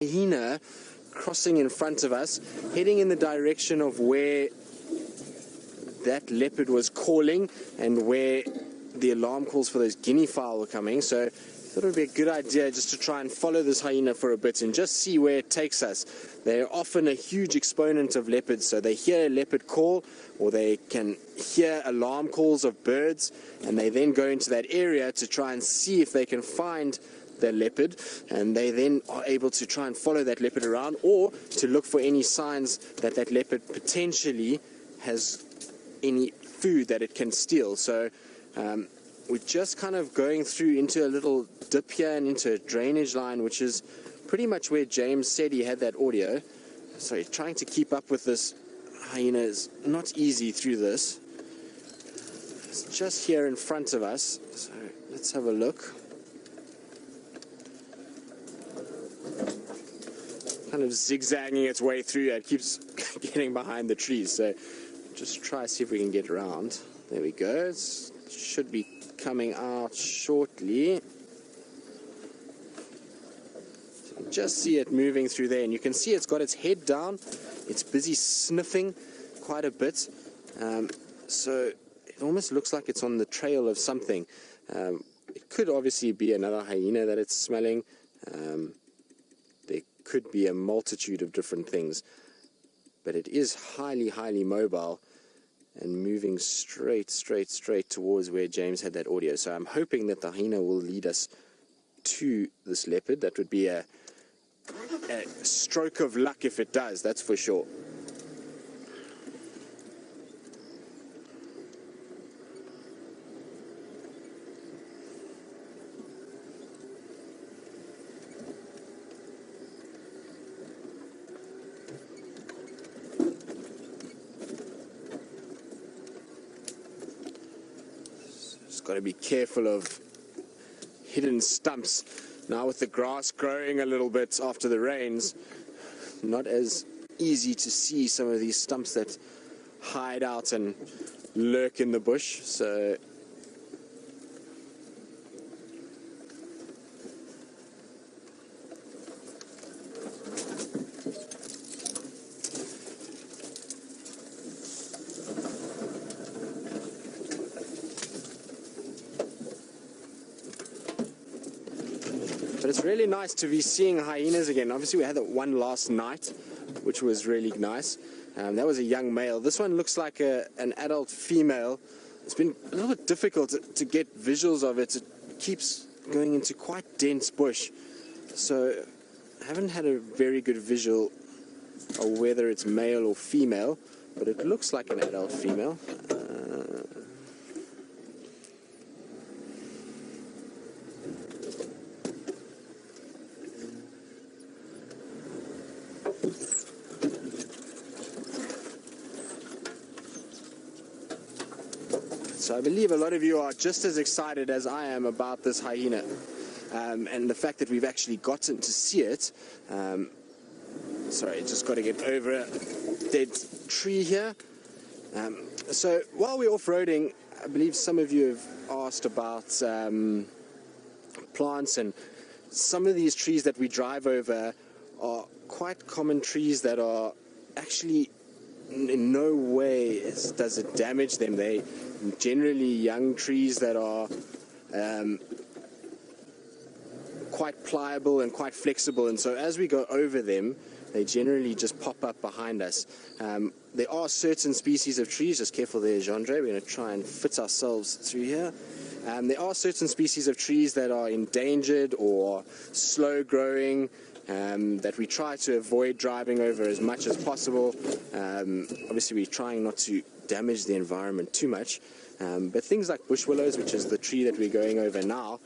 hyena crossing in front of us, heading in the direction of where that leopard was calling and where the alarm calls for those guinea fowl were coming. So I thought it would be a good idea just to try and follow this hyena for a bit and just see where it takes us. They're often a huge exponent of leopards, so they hear a leopard call or they can hear alarm calls of birds, and they then go into that area to try and see if they can find the leopard, and they then are able to try and follow that leopard around or to look for any signs that that leopard potentially has any food that it can steal. So we're just kind of going through into a little dip here and into a drainage line, which is pretty much where James said he had that audio. So trying to keep up with this hyena is not easy through this. It's just here in front of us, so let's have a look. Kind of zigzagging its way through. It keeps getting behind the trees, so just try to see if we can get around. There we go. It should be coming out shortly. So you can just see it moving through there, and you can see it's got its head down. It's busy sniffing quite a bit, so it almost looks like it's on the trail of something. It could obviously be another hyena that it's smelling. There could be a multitude of different things, but it is highly mobile and moving straight towards where James had that audio. So I'm hoping that the hyena will lead us to this leopard. That would be a stroke of luck if it does, that's for sure. Got to be careful of hidden stumps. Now with the grass growing a little bit after the rains, not as easy to see some of these stumps that hide out and lurk in the bush. So but it's really nice to be seeing hyenas again. Obviously we had that one last night, which was really nice. That was a young male. This one looks like an adult female. It's been a little bit difficult to get visuals of it. It keeps going into quite dense bush, so I haven't had a very good visual of whether it's male or female, but it looks like an adult female. So I believe a lot of you are just as excited as I am about this hyena, and the fact that we've actually gotten to see it. Sorry, just got to get over a dead tree here. So while we're off-roading, I believe some of you have asked about plants, and some of these trees that we drive over are quite common trees that are actually in no way does it damage them. They generally young trees that are quite pliable and quite flexible, and so as we go over them, they generally just pop up behind us. There are certain species of trees, just careful there, Jandre, we're going to try and fit ourselves through here. There are certain species of trees that are endangered or slow growing, that we try to avoid driving over as much as possible. Obviously we're trying not to damage the environment too much, but things like bush willows, which is the tree that we're going over now,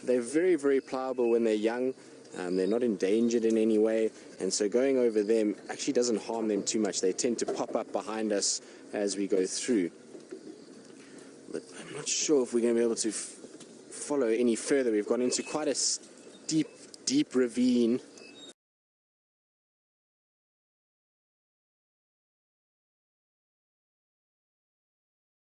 they're very pliable when they're young. They're not endangered in any way, and so going over them actually doesn't harm them too much. They tend to pop up behind us as we go through, but I'm not sure if we're going to be able to follow any further. We've gone into quite a deep ravine,